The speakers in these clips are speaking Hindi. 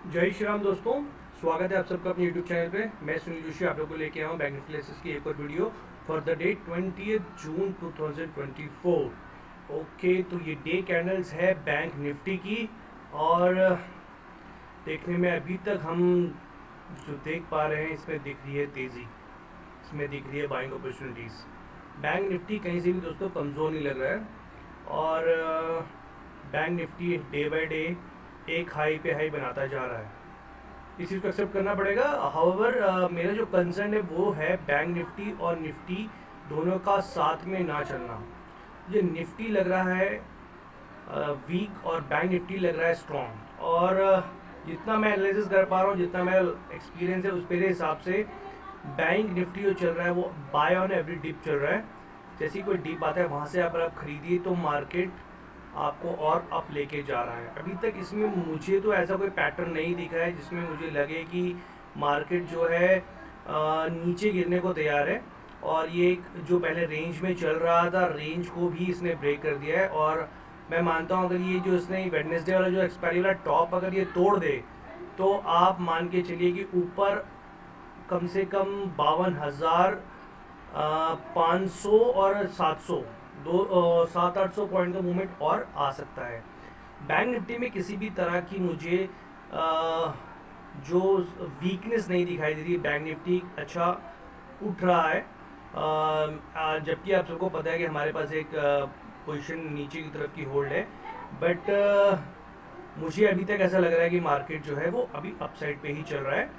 जय श्री राम दोस्तों, स्वागत है आप सबका अपने यूट्यूब चैनल पे। मैं सुनील जोशी आप लोगों को लेके आया हूँ बैंक निफ्टी की एक और video for the day 20 June 2024। Okay, तो ये डे कैंडल्स है बैंक निफ्टी की। और देखने में अभी तक हम जो देख पा रहे हैं, इसमें दिख रही है तेज़ी, इसमें दिख रही है बाइंग अपॉर्चुनिटीज़। बैंक निफ्टी कहीं से भी दोस्तों कमज़ोर नहीं लग रहा है। और bank Nifty day by day एक हाई पे हाई बनाता जा रहा है। इस चीज़ को एक्सेप्ट करना पड़ेगा। हाउएवर मेरा जो कंसर्न है वो है बैंक निफ्टी और निफ्टी दोनों का साथ में ना चलना। ये निफ्टी लग रहा है वीक और बैंक निफ्टी लग रहा है स्ट्रॉन्ग। और जितना मैं एनालिसिस कर पा रहा हूँ, जितना मेरा एक्सपीरियंस है, उस मेरे हिसाब से बैंक निफ्टी जो चल रहा है वो बाय ऑन एवरी डिप चल रहा है। जैसे कोई डिप आता है वहाँ से अगर आप खरीदिए तो मार्केट आपको और अप लेके जा रहा है। अभी तक इसमें मुझे तो ऐसा कोई पैटर्न नहीं दिखा है जिसमें मुझे लगे कि मार्केट जो है नीचे गिरने को तैयार है। और ये जो पहले रेंज में चल रहा था, रेंज को भी इसने ब्रेक कर दिया है। और मैं मानता हूँ अगर ये जो इसने वेडनेसडे वाला जो एक्सपायरी वाला टॉप अगर ये तोड़ दे तो आप मान के चलिए कि ऊपर कम से कम 52,500 और 700 700-800 पॉइंट का मूवमेंट और आ सकता है। बैंक निफ्टी में किसी भी तरह की मुझे जो वीकनेस नहीं दिखाई दे रही। बैंक निफ्टी अच्छा उठ रहा है, जबकि आप सबको पता है कि हमारे पास एक पोजीशन नीचे की तरफ की होल्ड है। बट मुझे अभी तक ऐसा लग रहा है कि मार्केट जो है वो अभी अपसाइड पे ही चल रहा है।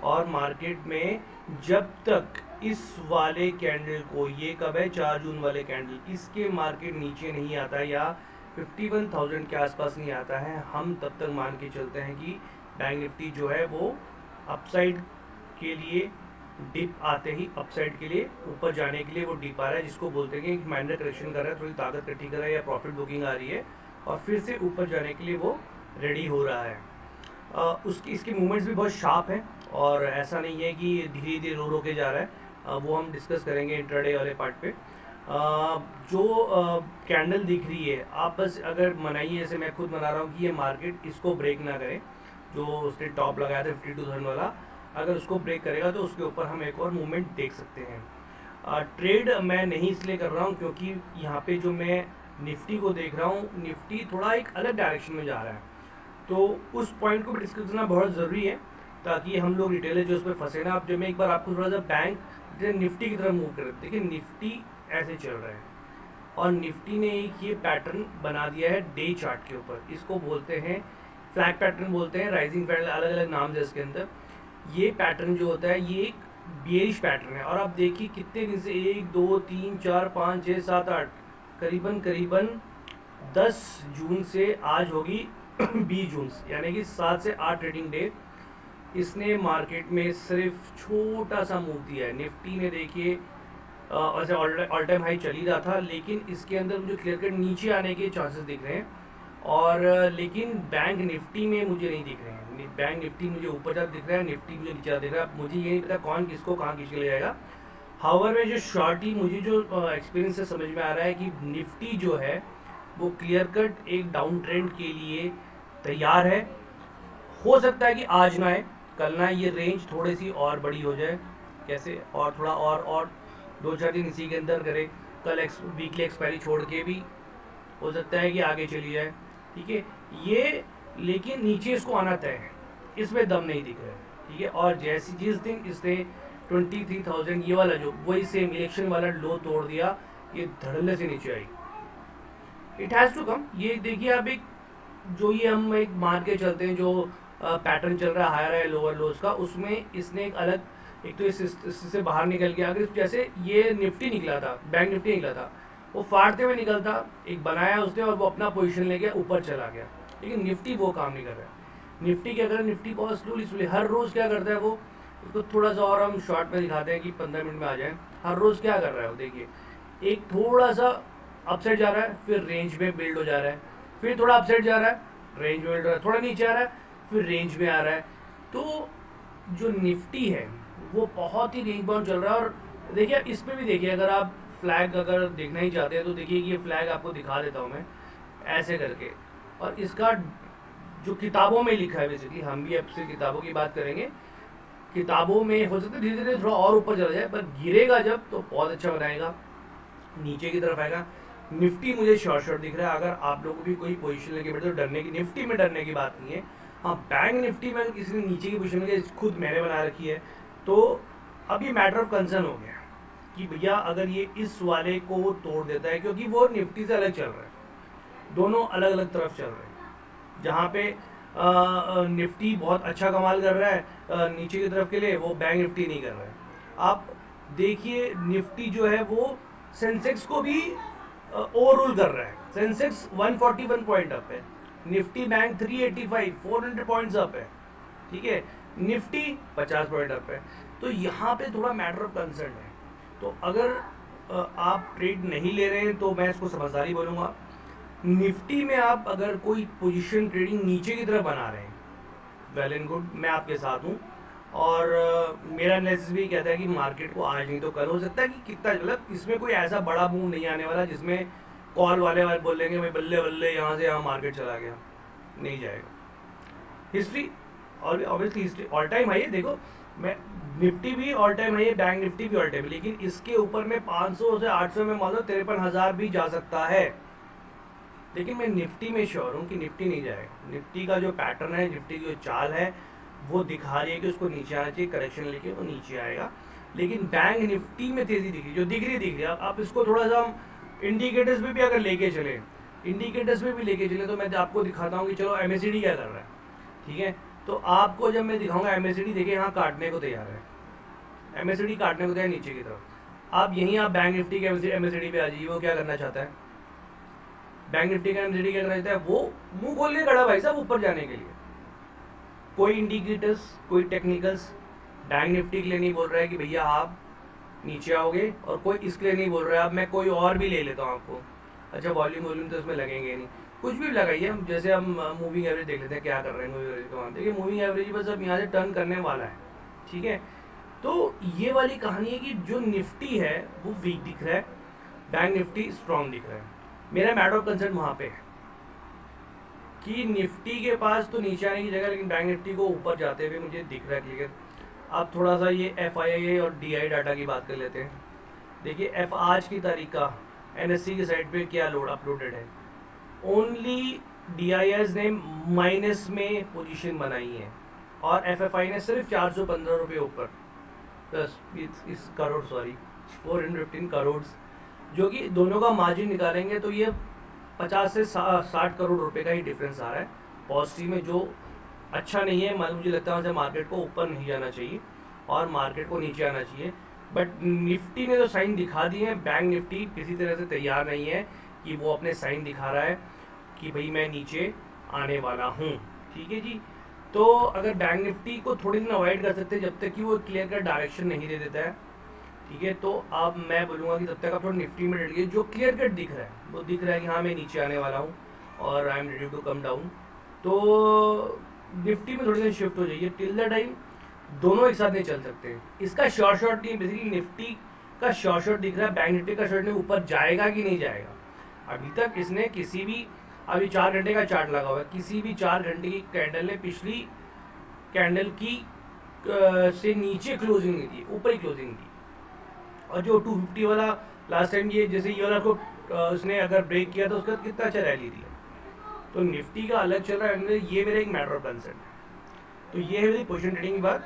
और मार्केट में जब तक इस वाले कैंडल को, ये कब है 4 जून वाले कैंडल, इसके मार्केट नीचे नहीं आता है या 51,000 के आसपास नहीं आता है, हम तब तक मान के चलते हैं कि बैंक निफ्टी जो है वो अपसाइड के लिए डिप आते ही अपसाइड के लिए ऊपर जाने के लिए वो डिप आ रहा है, जिसको बोलते हैं कि माइनर करेक्शन कर रहा है, थोड़ी ताकत इकट्ठी कर रहा है या प्रॉफिट बुकिंग आ रही है और फिर से ऊपर जाने के लिए वो रेडी हो रहा है। उसकी इसकी मूवमेंट्स भी बहुत शार्प हैं और ऐसा नहीं है कि धीरे धीरे रो के जा रहा है। वो हम डिस्कस करेंगे इंट्राडे वाले पार्ट पे। जो कैंडल दिख रही है, आप बस अगर मनाइए, जैसे मैं खुद मना रहा हूँ कि ये मार्केट इसको ब्रेक ना करे। जो उसने टॉप लगाया था 52,000 वाला, अगर उसको ब्रेक करेगा तो उसके ऊपर हम एक और मूवमेंट देख सकते हैं। ट्रेड मैं नहीं इसलिए कर रहा हूँ क्योंकि यहाँ पे जो मैं निफ्टी को देख रहा हूँ, निफ्टी थोड़ा एक अलग डायरेक्शन में जा रहा है। तो उस पॉइंट को भी डिस्कस करना बहुत ज़रूरी है ताकि हम लोग रिटेलर जो उस पर फंसे ना। अब जब मैं एक बार आपको थोड़ा सा बैंक निफ्टी की तरफ मूव कर, देखिए निफ्टी ऐसे चल रहा है और निफ्टी ने एक ये पैटर्न बना दिया है डे चार्ट के ऊपर। इसको बोलते हैं फ्लैग पैटर्न, बोलते हैं राइजिंग पैटर्न, अलग अलग नाम है इसके अंदर। ये पैटर्न जो होता है ये एक बेयरिश पैटर्न है। और आप देखिए कितने दिन से 1 2 3 4 5 6 7 8 करीबन 10 जून से आज होगी 20 जून, यानी कि 7 से 8 ट्रेडिंग डे इसने मार्केट में सिर्फ छोटा सा मूव दिया है। निफ्टी ने देखिए वैसे ऑल टाइम हाई चल ही रहा था, लेकिन इसके अंदर मुझे क्लियर कट नीचे आने के चांसेस दिख रहे हैं। और लेकिन बैंक निफ्टी में मुझे नहीं दिख रहे हैं। बैंक निफ्टी मुझे ऊपर जाता दिख रहा है, निफ्टी मुझे नीचे दिख रहा है। मुझे ये नहीं पता कौन किसको कहाँ खींच के ले जाएगा। हाउएवर में जो शॉर्टी मुझे जो एक्सपीरियंस से समझ में आ रहा है कि निफ्टी जो है वो क्लियर कट एक डाउन ट्रेंड के लिए तैयार है। हो सकता है कि आज ना आए, कल ना, ये रेंज थोड़ी सी और बड़ी हो जाए, कैसे और थोड़ा और 2-4 दिन इसी के अंदर करे, कल वीकली एक्सपायरी छोड़ के भी हो सकता है कि आगे चली जाए। ठीक है, ये लेकिन नीचे इसको आना तय है, इसमें दम नहीं दिख रहा है। ठीक है, और जैसे जिस दिन इसने 23,000 ये वाला जो वही सेम इलेक्शन वाला लो तोड़ दिया, ये धड़ल्ले से नीचे आई। It has to come. ये देखिए आप एक जो ये हम एक मान के चलते हैं जो पैटर्न चल रहा है हायर है लोअर लोज का, उसमें इसने एक अलग, एक तो इससे बाहर निकल गया। अगर जैसे ये निफ्टी निकला था, बैंक निफ्टी निकला था, वो फाड़ते हुए निकलता, एक बनाया उसने और वो अपना पोजीशन ले गया, ऊपर चला गया। लेकिन निफ्टी वो काम नहीं कर रहा है। निफ्टी क्या कर रहा है, निफ्टी बहुत स्लोली हर रोज़ क्या करता है वो, उसको थोड़ा सा और हम शॉर्ट में दिखाते हैं कि 15 मिनट में आ जाए। हर रोज़ क्या कर रहा है वो, देखिए एक थोड़ा सा अपसाइड जा रहा है, फिर रेंज में बिल्ड हो जा रहा है, फिर थोड़ा अपसाइड जा रहा है, रेंज में बिल्ड हो रहा है, थोड़ा नीचे आ रहा है, फिर रेंज में आ रहा है। तो जो निफ्टी है वो बहुत ही रेंज बाउंड चल रहा है। और देखिए इस पर भी देखिए, अगर आप फ्लैग अगर देखना ही चाहते हैं तो देखिए ये फ्लैग आपको दिखा देता हूँ मैं ऐसे करके, और इसका जो किताबों में लिखा है, बेसिकली हम भी आपसे किताबों की बात करेंगे, किताबों में हो सकता है धीरे धीरे थोड़ा और ऊपर चला जाए, पर गिरेगा जब तो बहुत अच्छा बनाएगा, नीचे की तरफ आएगा। निफ्टी मुझे शॉर्ट दिख रहा है। अगर आप लोगों को भी कोई पोजीशन लेके बैठे तो डरने की, निफ्टी में डरने की बात नहीं है। हाँ, बैंक निफ्टी में अगर किसी ने नीचे की पोजीशन लेके, खुद मैंने बना रखी है, तो अब ये मैटर ऑफ कंसर्न हो गया कि भैया अगर ये इस वाले को वो तोड़ देता है, क्योंकि वो निफ्टी से अलग चल रहा है, दोनों अलग अलग तरफ चल रहे हैं। जहाँ पे निफ्टी बहुत अच्छा कमाल कर रहा है नीचे की तरफ के लिए, वो बैंक निफ्टी नहीं कर रहा है। आप देखिए निफ्टी जो है वो सेंसेक्स को भी ओवररूल कर रहा है। सेंसेक्स 141 पॉइंट अप है, निफ्टी बैंक 385, 400 पॉइंट्स अप है, ठीक है, निफ्टी 50 पॉइंट अप है। तो यहाँ पे थोड़ा मैटर ऑफ कंसर्न है। तो अगर आप ट्रेड नहीं ले रहे हैं तो मैं इसको समझदारी बोलूँगा। निफ्टी में आप अगर कोई पोजीशन ट्रेडिंग नीचे की तरफ बना रहे हैं, वेल एंड गुड, मैं आपके साथ हूँ। और मेरा एनालिसिस भी कहता है कि मार्केट को आज नहीं तो कल, हो सकता है कि कितना, मतलब इसमें कोई ऐसा बड़ा मूव नहीं आने वाला जिसमें कॉल वाले बोलेंगे भाई बल्ले बल्ले यहाँ से यहाँ मार्केट चला गया, नहीं जाएगा। हिस्ट्री और obviously history all time high है। देखो मैं, निफ्टी भी ऑल टाइम हाई है, बैंक निफ्टी भी ऑल टाइम, लेकिन इसके ऊपर में 500 से 800 में मान लो 53,000 भी जा सकता है। लेकिन मैं निफ्टी में श्योर हूँ कि निफ्टी नहीं जाएगा। निफ्टी का जो पैटर्न है, निफ्टी की जो चाल है, वो दिखा रही है कि उसको नीचे आना चाहिए, करेक्शन लेके वो नीचे आएगा। लेकिन बैंक निफ्टी में तेजी दिख रही, जो दिख रही है। आप इसको थोड़ा सा हम इंडिकेटर्स में भी अगर लेके चले, इंडिकेटर्स में भी लेके चले, तो मैं आपको दिखाता हूँ कि चलो MACD क्या कर रहा है, ठीक है। तो आपको जब मैं दिखाऊंगा MACD, देखिए यहाँ काटने को तैयार है, MACD काटने को तैयार नीचे की तरफ। आप यहीं आप बैंक निफ्टी के MACD पे आ जाइए, वो क्या करना चाहता है, बैंक निफ्टी का MACD क्या करना चाहता है, वो मुंह खोल के खड़ा भाई साहब ऊपर जाने के लिए। कोई इंडिकेटर्स, कोई टेक्निकल्स बैंक निफ्टी के लिए नहीं बोल रहा है कि भैया आप नीचे आओगे, और कोई इसके लिए नहीं बोल रहा है। अब मैं कोई और भी ले लेता हूँ आपको, अच्छा वॉल्यूम तो इसमें लगेंगे नहीं, कुछ भी लगाइए। हम जैसे हम मूविंग एवरेज देख लेते हैं क्या कर रहे हैं। मूविंग एवरेज को देखिए, मूविंग एवरेज बस अब यहाँ से टर्न करने वाला है, ठीक है। तो ये वाली कहानी है कि जो निफ्टी है वो वीक दिख रहा है, बैंक निफ्टी स्ट्रॉन्ग दिख रहा है। मेरा मैटर ऑफ कंसर्न वहाँ पे है कि निफ्टी के पास तो नीचे आने की जगह, लेकिन बैंक निफ्टी को ऊपर जाते हुए मुझे दिख रहा है क्लियर। अब थोड़ा सा ये FII और DI डाटा की बात कर लेते हैं। देखिए आज की तारीख का NSE की साइड पे क्या लोड अपलोडेड है, ओनली DIS ने माइनस में पोजीशन बनाई है, और FFI ने सिर्फ 415 रुपये ऊपर, प्लस इस करोड़, सॉरी 415 करोड़, जो कि दोनों का मार्जिन निकालेंगे तो ये 50 से 60 करोड़ रुपए का ही डिफरेंस आ रहा है पॉजिटिव में, जो अच्छा नहीं है। मुझे लगता है मार्केट को ऊपर नहीं जाना चाहिए और मार्केट को नीचे आना चाहिए। बट निफ्टी ने तो साइन दिखा दिए हैं, बैंक निफ्टी किसी तरह से तैयार नहीं है कि वो अपने साइन दिखा रहा है कि भाई मैं नीचे आने वाला हूँ, ठीक है जी। तो अगर बैंक निफ्टी को थोड़ी दिन अवॉइड कर सकते हैं जब तक कि वो क्लियर कट डायरेक्शन नहीं दे देता है, ठीक है। तो अब मैं बोलूँगा कि तब तक आप थोड़ा निफ्टी में डरिए, जो क्लियर कट दिख रहा है वो दिख रहा है कि हाँ मैं नीचे आने वाला हूँ और I am ready to come down. तो निफ्टी में थोड़ी देर शिफ्ट हो जाइए, टिल द टाइम दोनों एक साथ नहीं चल सकते। इसका शॉर्ट नहीं, बेसिकली निफ्टी का शॉर्ट दिख रहा है, बैंक निफ्टी का शॉर्ट नहीं, ऊपर जाएगा कि नहीं जाएगा। अभी तक इसने किसी भी, अभी 4 घंटे का चार्ट लगा हुआ है, किसी भी 4 घंटे की कैंडल ने पिछली कैंडल की से नीचे क्लोजिंग नहीं दी, ऊपर ही क्लोजिंग दी। और जो 250 वाला लास्ट टाइम, ये जैसे ये वाला को उसने अगर ब्रेक किया तो उसका कितना अच्छा रैली दिया। तो निफ्टी का अलग चल रहा है, ये मेरा एक मैटर ऑफ कंसर्न है। तो ये है मेरी पोजीशन ट्रेडिंग की बात।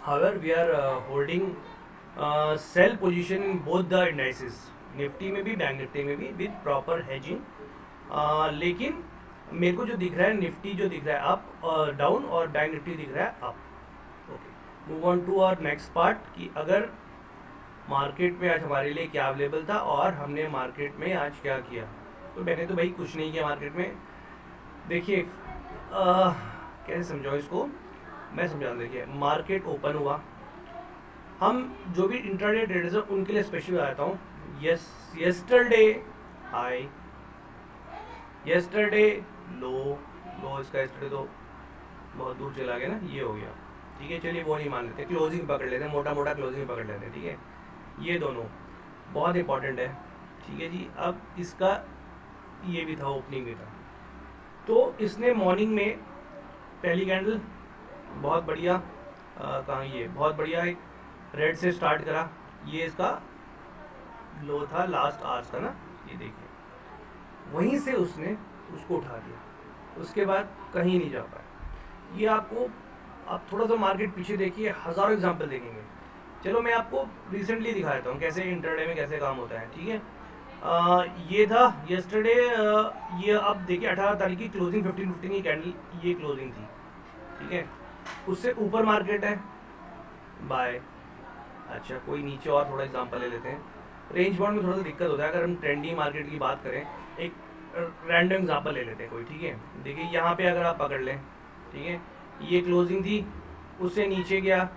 However we are holding sell position in both the indices, Nifty में भी बैंक निफ्टी में भी, विद प्रॉपर हेजिंग। लेकिन मेरे को जो दिख रहा है, निफ्टी जो दिख रहा है अप डाउन, और बैंक निफ्टी दिख रहा है up. Okay, move on to our next part कि अगर मार्केट में आज हमारे लिए क्या अवेलेबल था और हमने मार्केट में आज क्या किया। तो मैंने तो भाई कुछ नहीं किया मार्केट में। देखिए कैसे समझाऊँ इसको, मैं समझा दूँ। देखिए मार्केट ओपन हुआ, हम जो भी इंट्राडे ट्रेडर्स हैं उनके लिए स्पेशली बताता हूँ। येस्टरडे हाई, येस्टरडे लो, इसका येस्टरडे तो बहुत दूर चला गया ना, ये हो गया, ठीक है। चलिए वो नहीं मान लेते, क्लोजिंग पकड़ लेते हैं, मोटा मोटा क्लोजिंग पकड़ लेते हैं, ठीक है। ये दोनों बहुत इंपॉर्टेंट है, ठीक है जी। अब इसका ये भी था, ओपनिंग भी था, तो इसने मॉर्निंग में पहली कैंडल बहुत बढ़िया, कहाँ ये बहुत बढ़िया एक रेड से स्टार्ट करा, ये इसका लो था लास्ट आवर्स का ना, ये देखिए, वहीं से उसने उसको उठा दिया, उसके बाद कहीं नहीं जा पाया। ये आपको, आप थोड़ा सा मार्केट पीछे देखिए, हज़ारों एग्जांपल देखेंगे। चलो मैं आपको रिसेंटली दिखा देता हूँ कैसे इंटरडे में कैसे काम होता है, ठीक है। ये था येस्टरडे, ये अब देखिए 18 तारीख की क्लोजिंग 15:15 की कैंडल, ये क्लोजिंग थी, ठीक है। उससे ऊपर मार्केट है बाय। अच्छा कोई नीचे और थोड़ा एग्जांपल ले लेते हैं। रेंज बाउंड में थोड़ा सा दिक्कत होता है अगर हम ट्रेंडी मार्केट की बात करें। एक रैंडम एग्जांपल ले लेते हैं कोई, ठीक है। देखिए यहाँ पे अगर आप पकड़ लें, ठीक है, ये क्लोजिंग थी, उससे नीचे गया,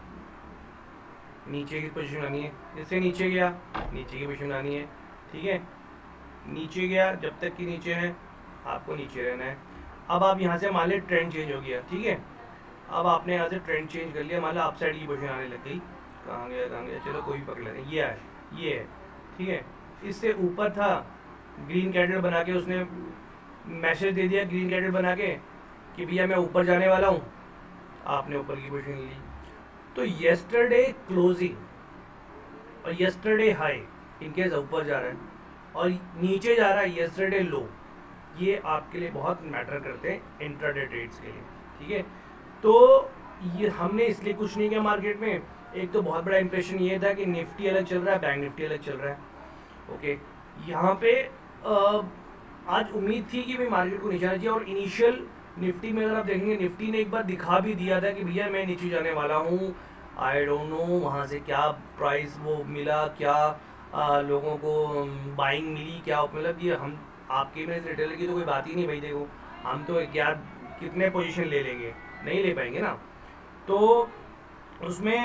नीचे की पोजीशन आनी है, इससे नीचे गया, नीचे की पोजीशन आनी है, ठीक है। नीचे गया, जब तक कि नीचे है आपको नीचे रहना है। अब आप यहाँ से मान लें ट्रेंड चेंज हो गया, ठीक है। अब आपने यहाँ से ट्रेंड चेंज कर लिया, मान लो अपसाइड की पोजीशन आने लग गई, कहाँ गया, चलो कोई भी पकड़ लेते हैं, ये है, ठीक है। इससे ऊपर था, ग्रीन कैंडल बना के उसने मैसेज दे दिया, ग्रीन कैंडल बना के कि भैया मैं ऊपर जाने वाला हूँ, आपने ऊपर की पोजीशन ली। तो येस्टरडे क्लोजिंग और येस्टरडे हाई इनकेस ऊपर जा रहा है और नीचे जा रहा है येस्टरडे लो, ये आपके लिए बहुत मैटर करते हैं इंट्राडे ट्रेड्स के लिए, ठीक है। तो ये हमने इसलिए कुछ नहीं किया मार्केट में। एक तो बहुत बड़ा इंप्रेशन ये था कि निफ्टी अलग चल रहा है, बैंक निफ्टी अलग चल रहा है, ओके। यहाँ पे आज उम्मीद थी कि भाई मार्केट को नीचे आना चाहिए, और इनिशियल निफ्टी में अगर आप देखेंगे, निफ्टी ने एक बार दिखा भी दिया था कि भैया मैं नीचे जाने वाला हूँ। आई डोंट नो वहाँ से क्या प्राइस वो मिला, क्या लोगों को बाइंग मिली, क्या मतलब ये हम आपके में रिटेलर की तो कोई बात ही नहीं भाई। देखो हम तो यार कितने पोजीशन ले लेंगे, नहीं ले पाएंगे ना। तो उसमें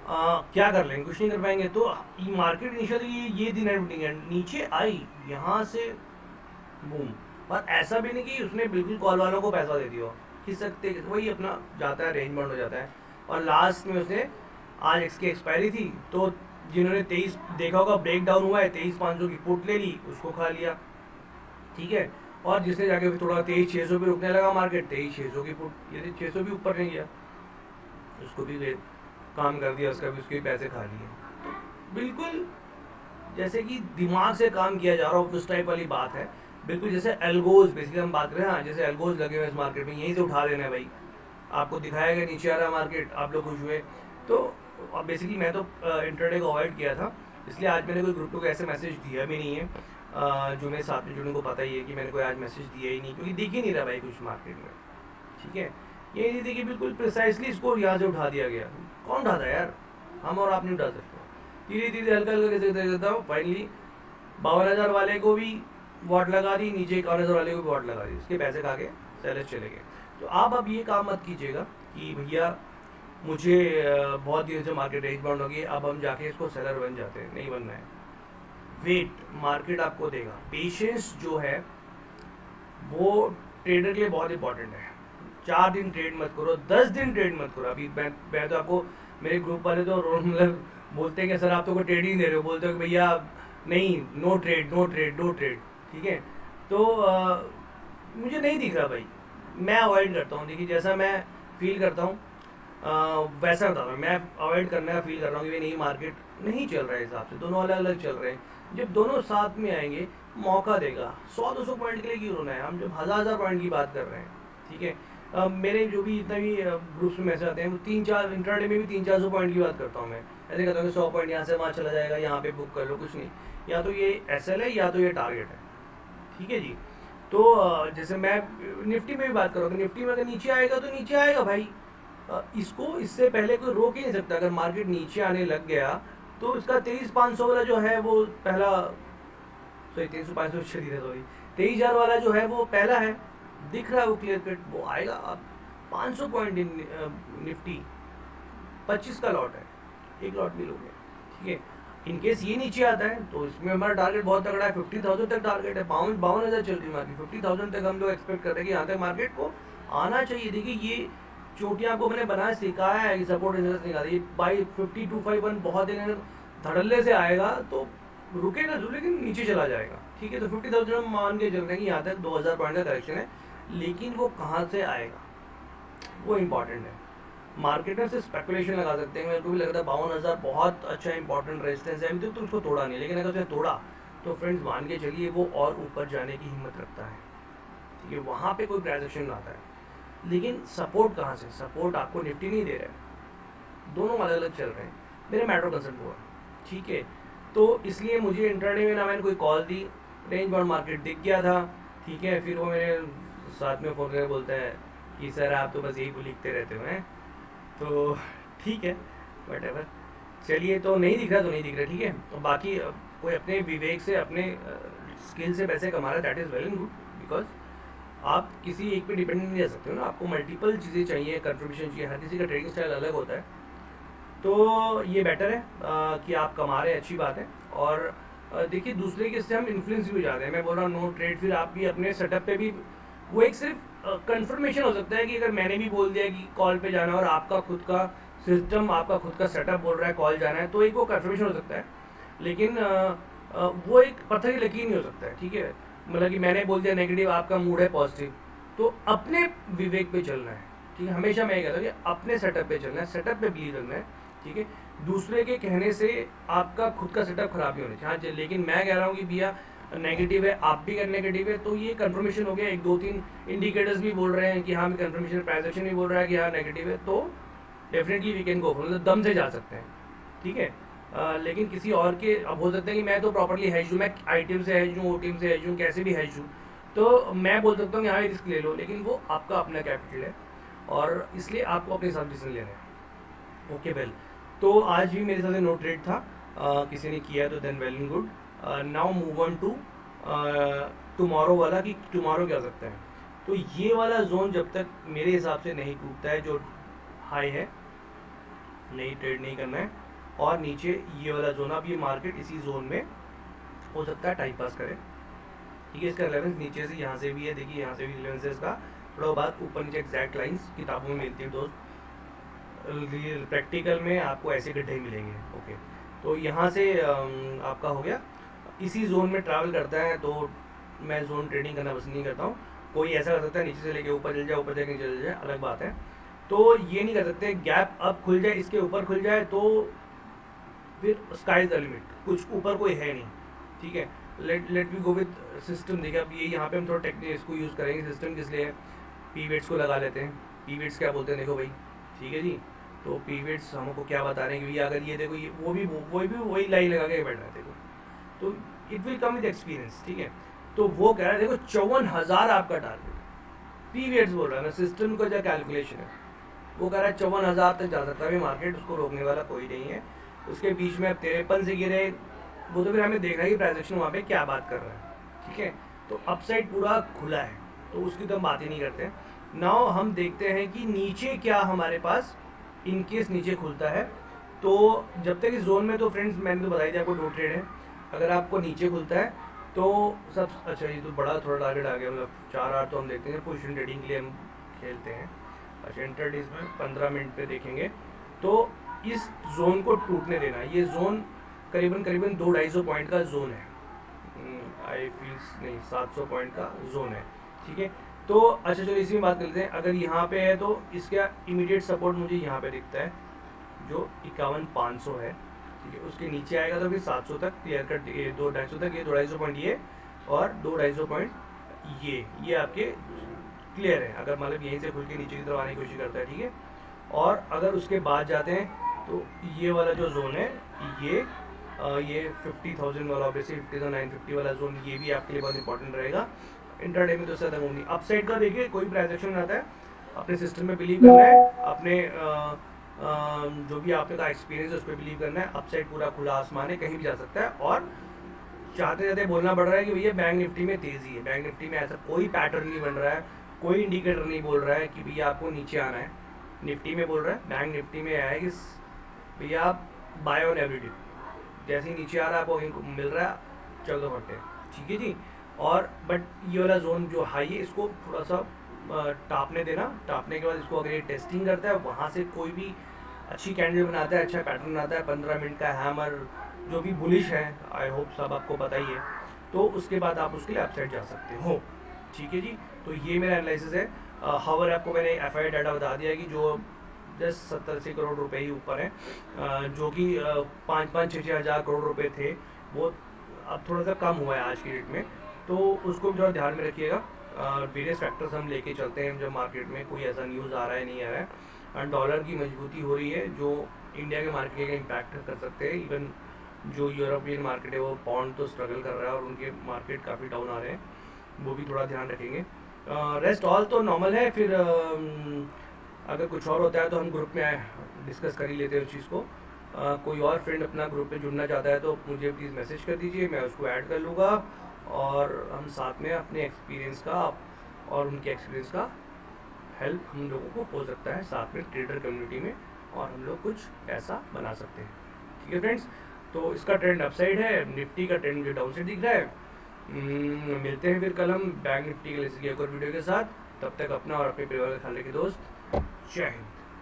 क्या कर लेंगे, कुछ नहीं कर पाएंगे। तो मार्केट इनिशियली ये दिन नीचे आई यहाँ से बूम, पर ऐसा भी नहीं कि उसने बिल्कुल कॉल वालों को पैसा दे दिया, खिंच सकते वही अपना जाता है, रेंज बाउंड हो जाता है। और लास्ट में उसने आज इसकी एक्सपायरी थी, तो जिन्होंने 23 देखा होगा ब्रेक डाउन हुआ है, 23,500 की पुट ले ली, उसको खा लिया, ठीक है। और जिसने जाके फिर थोड़ा 23,600 पे रुकने लगा मार्केट, 23,600 की पुट, ये 600 भी ऊपर नहीं गया, उसको भी काम कर दिया, उसका भी उसके भी पैसे खा लिए। बिल्कुल जैसे कि दिमाग से काम किया जा रहा हो, उस टाइप वाली बात है। बिल्कुल जैसे एल्गोज बेसिकली हम बात करें, हाँ जैसे एल्गोज लगे हुए इस मार्केट में, यहीं से उठा देना है भाई। आपको दिखाया गया नीचे आ रहा है मार्केट, आप लोग खुश हुए। तो बेसिकली मैं तो इंटरडे को अवॉइड किया था, इसलिए आज मैंने कोई ग्रुप को ऐसे मैसेज दिया भी नहीं है। जो मेरे साथ में जुड़ने को पता ही है कि मैंने कोई आज मैसेज दिया ही नहीं, क्योंकि दिख ही नहीं रहा भाई कुछ मार्केट में, ठीक है। ये नहीं देखिए बिल्कुल प्रिसाइसली इसको यहाँ से उठा दिया गया। कौन उठाता है यार, हम और आप नहीं उठा सकते। धीरे धीरे हल्का हल्का कैसे देता हूँ, फाइनली 52,000 वाले को भी वॉट लगा दी, नीचे 51,000 वाले को भी वॉट लगा दी, उसके पैसे खा के सेलर्स चले गए। तो आप अब ये काम मत कीजिएगा कि भैया मुझे बहुत देर से मार्केट रेंज बाउंड होगी, अब हम जाके इसको सेलर बन जाते हैं, नहीं बनना है। वेट, मार्केट आपको देगा। पेशेंस जो है वो ट्रेडर के लिए बहुत इंपॉर्टेंट है। 4 दिन ट्रेड मत करो, 10 दिन ट्रेड मत करो। अभी मैं तो आपको, मेरे ग्रुप वाले तो मतलब बोलते हैं कि सर आप तो कोई ट्रेड ही नहीं दे रहे हो, बोलते हो कि भैया नहीं, no trade no trade no trade, ठीक है। तो मुझे नहीं दिख रहा भाई, मैं अवॉइड करता हूँ। देखिए जैसा मैं फील करता हूँ वैसा बताता हूँ। मैं अवॉइड करने का फील कर रहा हूँ कि भाई नहीं, मार्केट नहीं चल रहा है हिसाब से, दोनों अलग अलग चल रहे हैं। जब दोनों साथ में आएंगे मौका देगा। 100-200 पॉइंट के लिए क्यों होना है, हम जब 1000 पॉइंट की बात कर रहे हैं, ठीक है। मेरे जो भी इतना भी ग्रुप्स में मैसेज आते हैं, वो 3-4 इंट्राडे में भी 300-400 पॉइंट की बात करता हूँ मैं। ऐसे कहता हूँ कि 100 पॉइंट यहाँ से वहाँ चला जाएगा, यहाँ पे बुक कर लो, कुछ नहीं। या तो ये SL है या तो ये टारगेट है, ठीक है जी। तो जैसे मैं निफ्टी में भी बात करूँगा, निफ्टी में अगर नीचे आएगा तो नीचे आएगा भाई, इसको इससे पहले कोई रोक ही नहीं सकता। अगर मार्केट नीचे आने लग गया तो इसका 23,500 वाला जो है वो पहला, सॉरी 23,500 चली है, सॉरी 23,000 वाला जो है वो पहला है, दिख रहा है वो क्लियर कट, वो आएगा। अब 500 पॉइंट निफ्टी 25 का लॉट है, एक लॉट भी लोगे, ठीक है। इनकेस ये नीचे आता है तो इसमें हमारा टारगेट बहुत तगड़ा है, 50,000 तक टारगेट है। 52,000 चल रही है मार्केट, 50,000 तक हम लोग एक्सपेक्ट कर रहे हैं कि यहाँ तक मार्केट को आना चाहिए। देखिए ये चोटियाँ को मैंने बनाया, सिखाया है कि सपोर्ट रेजिस्टेंस निकालिए। बाई 5251 बहुत दिन धड़ल्ले से आएगा तो रुकेगा जरूर लेकिन नीचे चला जाएगा, ठीक है। तो 50,000 हम मान के चल रहे हैं कि यहाँ तक 2000 पॉइंट का करेक्शन है, लेकिन वो कहाँ से आएगा वो इम्पॉर्टेंट है। मार्केटर से स्पेकुलेशन लगा सकते हैं, मेरे को भी लगता है 52,000 बहुत अच्छा इंपॉर्टेंट रेजिस्टेंस है, अभी तक तो उसको तोड़ा नहीं, लेकिन अगर उसने तोड़ा तो फ्रेंड्स मान के चलिए वो और ऊपर जाने की हिम्मत रखता है, ठीक है, वहाँ पे कोई ट्रांजेक्शन आता है। लेकिन सपोर्ट कहाँ से, सपोर्ट आपको निफ्टी नहीं दे रहा है, दोनों अलग अलग चल रहे हैं। मेरे मैट्रो कंसल्ट हुआ, ठीक है, तो इसलिए मुझे इंटरडे में ना मैंने कोई कॉल दी, रेंज बाउंड मार्केट दिख गया था, ठीक है। फिर वो मेरे साथ में फ़ोन करके बोलता है कि सर आप तो बस यही लिखते रहते हो हैं, तो ठीक है वट एवर, चलिए, तो नहीं दिख रहा तो नहीं दिख रहा, ठीक है। तो बाकी कोई अपने विवेक से अपने स्किल से पैसे कमा रहा है, that is well and good, because आप किसी एक पे डिपेंड नहीं रह सकते हो ना, आपको मल्टीपल चीज़ें चाहिए, कंट्रीब्यूशन चाहिए, हर किसी का ट्रेडिंग स्टाइल अलग होता है। तो ये बेटर है कि आप कमा रहे हैं, अच्छी बात है। और देखिए दूसरे के से हम इन्फ्लुएंस भी हो जाते हैं, मैं बोल रहा हूँ नो ट्रेड, फिर आप भी अपने सेटअप पे भी वो एक सिर्फ कंफर्मेशन हो सकता है कि अगर मैंने भी बोल दिया कि कॉल पे जाना और आपका खुद का सिस्टम, आपका खुद का सेटअप बोल रहा है कॉल जाना है, तो एक वो कंफर्मेशन हो सकता है, लेकिन वो एक पत्थर की लकीर नहीं हो सकता है, ठीक है। मतलब कि मैंने बोल दिया नेगेटिव, आपका मूड है पॉजिटिव, तो अपने विवेक पे चलना है, ठीक है। हमेशा मैं ये कहता हूँ कि अपने सेटअप पे चलना है, सेटअप पे बिलीव करना है, ठीक है। दूसरे के कहने से आपका खुद का सेटअप खराब नहीं होना चाहिए, हाँ, लेकिन मैं कह रहा हूँ कि भैया नेगेटिव है, आप भी कर नेगेटिव है, तो ये कंफर्मेशन हो गया, एक दो तीन इंडिकेटर्स भी बोल रहे हैं कि हाँ कंफर्मेशन, प्राइस एक्शन भी बोल रहा है कि हाँ नेगेटिव है, तो डेफिनेटली वी कैन गो, मतलब दम से जा सकते हैं, ठीक है। लेकिन किसी और के अब हो सकता है कि मैं तो प्रॉपर्ली हैज हूँ, मैं आई टीम से हैज हूँ, ओ टीम से हैज हूँ, कैसे भी हैज हूँ, तो मैं बोल सकता हूँ कि हाँ रिस्क ले लो, लेकिन वो आपका अपना कैपिटल है और इसलिए आपको अपने हिसाब डिसीजन लेना है। ओके वेल, तो आज भी मेरे साथ नो ट्रेड था, किसी ने किया तो then well and good. Now move on to tomorrow वाला, कि टुमारो क्या हो सकता है। तो ये वाला जोन जब तक मेरे हिसाब से नहीं टूटता है, जो हाई है, नहीं ट्रेड नहीं करना है। और नीचे ये वाला जोन, अब ये मार्केट इसी जोन में हो सकता है टाइम पास करे, ठीक है। इसका रिलेवेंस नीचे से यहाँ से भी है, देखिए यहाँ से भी रिलेवेंस है इसका, थोड़ा बात ऊपर नीचे एग्जैक्ट लाइंस किताबों में मिलती है दोस्त, प्रैक्टिकल में आपको ऐसे गड्ढे मिलेंगे। ओके, तो यहाँ से आपका हो गया, इसी जोन में ट्रैवल करता है, तो मैं जोन ट्रेडिंग करना पसंद नहीं करता हूँ। कोई ऐसा कर सकता है नीचे से लेके ऊपर चल जाए, ऊपर जाके चल जाए, अलग बात है। तो ये नहीं कर सकते, गैप अब खुल जाए, इसके ऊपर खुल जाए तो फिर स्काई द लिमिट, कुछ ऊपर कोई है नहीं, ठीक है। Let we go with system. देखिए अब ये यहाँ पे हम थोड़ा टेक्निक इसको यूज़ करेंगे। सिस्टम किस लिए है, पीवेट्स को लगा लेते हैं। पीवेट्स क्या बोलते हैं देखो भाई, ठीक है जी। तो पीवेट्स हमको क्या बता रहे हैं कि भैया अगर ये देखो, ये वो भी वही लाइन लगा के बैठ रहा है देखो, तो it will come with experience, ठीक है। तो वो कह रहा है देखो 54,000 आपका टारगेट, पीवेट्स बोल रहा है ना, सिस्टम का जो कैलकुलेशन है वो कह रहा है 54,000 तक जा सकता है मार्केट, उसको रोकने वाला कोई नहीं है। उसके बीच में 53 से गिरे, वो तो फिर हमें देखना है कि प्राइस एक्शन वहाँ पे क्या बात कर रहा है, ठीक है। तो अपसाइड पूरा खुला है, तो उसकी तो हम बात ही नहीं करते। नाउ हम देखते हैं कि नीचे क्या हमारे पास, इन केस नीचे खुलता है तो जब तक इस जोन में, तो फ्रेंड्स मैंने तो बताई थी आपको 2 ट्रेड है। अगर आपको नीचे खुलता है तो सब अच्छा, ये तो बड़ा थोड़ा टारगेट आ गया, मतलब 4-8 तो हम देखते हैं, पोजीशन ट्रेडिंग के लिए हम खेलते हैं। अच्छा, इंटरडेज में 15 मिनट पे देखेंगे तो इस जोन को टूटने देना। ये जोन करीबन 200-250 पॉइंट का जोन है, आई फील्स नहीं 700 पॉइंट का जोन है, ठीक है। तो अच्छा चलो इसी में बात करते हैं। अगर यहाँ पे है तो इसका इमीडिएट सपोर्ट मुझे यहाँ पे दिखता है जो 51,500 है, ठीक है। उसके नीचे आएगा तो फिर 700 तक क्लियर कट, 2-250 तक, ये 2-250 पॉइंट ये और 2-250 पॉइंट ये आपके क्लियर है। अगर मतलब यहीं से खुल के नीचे की तरफ आने की कोशिश करता है, ठीक है। और अगर उसके बाद जाते हैं तो ये वाला जो जोन है, ये 50,000 वाला, ऑब्वियसली 50,950 वाला जोन, ये भी आपके लिए बहुत इंपॉर्टेंट रहेगा। इंटरडे में तो ज़्यादा नहीं। अपसाइड का देखिए कोई प्राइस एक्शन आता है, अपने सिस्टम में बिलीव करना है, अपने जो भी आपके का एक्सपीरियंस है उस पर बिलीव करना है। अपसाइड पूरा खुला आसमान है, कहीं भी जा सकता है। और चाहते चाहते बोलना पड़ रहा है कि भैया बैंक निफ्टी में तेज़ी है, बैंक निफ्टी में ऐसा कोई पैटर्न नहीं बन रहा है, कोई इंडिकेटर नहीं बोल रहा है कि भैया आपको नीचे आना है। निफ्टी में बोल रहा है, बैंक निफ्टी में है कि भैया आप बाय ऑन एवरी डे, जैसे ही नीचे आ रहा है आपको मिल रहा है, चल दो घंटे, ठीक है जी। और बट ये वाला जोन जो हाई है, इसको थोड़ा सा टापने देना। टापने के बाद इसको अगर ये टेस्टिंग करता है, वहाँ से कोई भी अच्छी कैंडल बनाता है, अच्छा पैटर्न बनाता है, 15 मिनट का हैमर, जो भी बुलिश है, आई होप सब आपको पता ही है, तो उसके बाद आप उसके लिए अपसाइड जा सकते हो। ठीक है जी, तो ये मेरा एनालिसिस है। हावर आपको मैंने एफआई डाटा बता दिया कि जो जस्ट 70-80 करोड़ रुपए ही ऊपर है, जो कि 5-5-6 हज़ार करोड़ रुपए थे, वो अब थोड़ा सा कम हुआ है आज की डेट में, तो उसको भी थोड़ा ध्यान में रखिएगा। वेरियस फैक्टर्स हम लेके चलते हैं जब मार्केट में कोई ऐसा न्यूज़ आ रहा है नहीं आ रहा है, और डॉलर की मजबूती हो रही है जो इंडिया के मार्केट का इम्पैक्ट कर सकते हैं। इवन जो यूरोपियन मार्केट है वो पाउंड तो स्ट्रगल कर रहा है और उनके मार्केट काफ़ी डाउन आ रहे हैं, वो भी थोड़ा ध्यान रखेंगे। रेस्ट ऑल तो नॉर्मल है। फिर अगर कुछ और होता है तो हम ग्रुप में डिस्कस कर ही लेते हैं उस चीज़ को। कोई और फ्रेंड अपना ग्रुप में जुड़ना चाहता है तो मुझे प्लीज़ मैसेज कर दीजिए, मैं उसको ऐड कर लूँगा, और हम साथ में अपने एक्सपीरियंस का और उनके एक्सपीरियंस का हेल्प हम लोगों को हो सकता है साथ में ट्रेडर कम्युनिटी में, और हम लोग कुछ ऐसा बना सकते हैं। ठीक है फ्रेंड्स, तो इसका ट्रेंड अपसाइड है, निफ्टी का ट्रेंड मुझे डाउन साइड दिख रहा है। मिलते हैं फिर कल हम बैंक निफ्टी के लिए एक और वीडियो के साथ। तब तक अपना और अपने परिवार का ख्याल रखिए दोस्त। जय हिंद।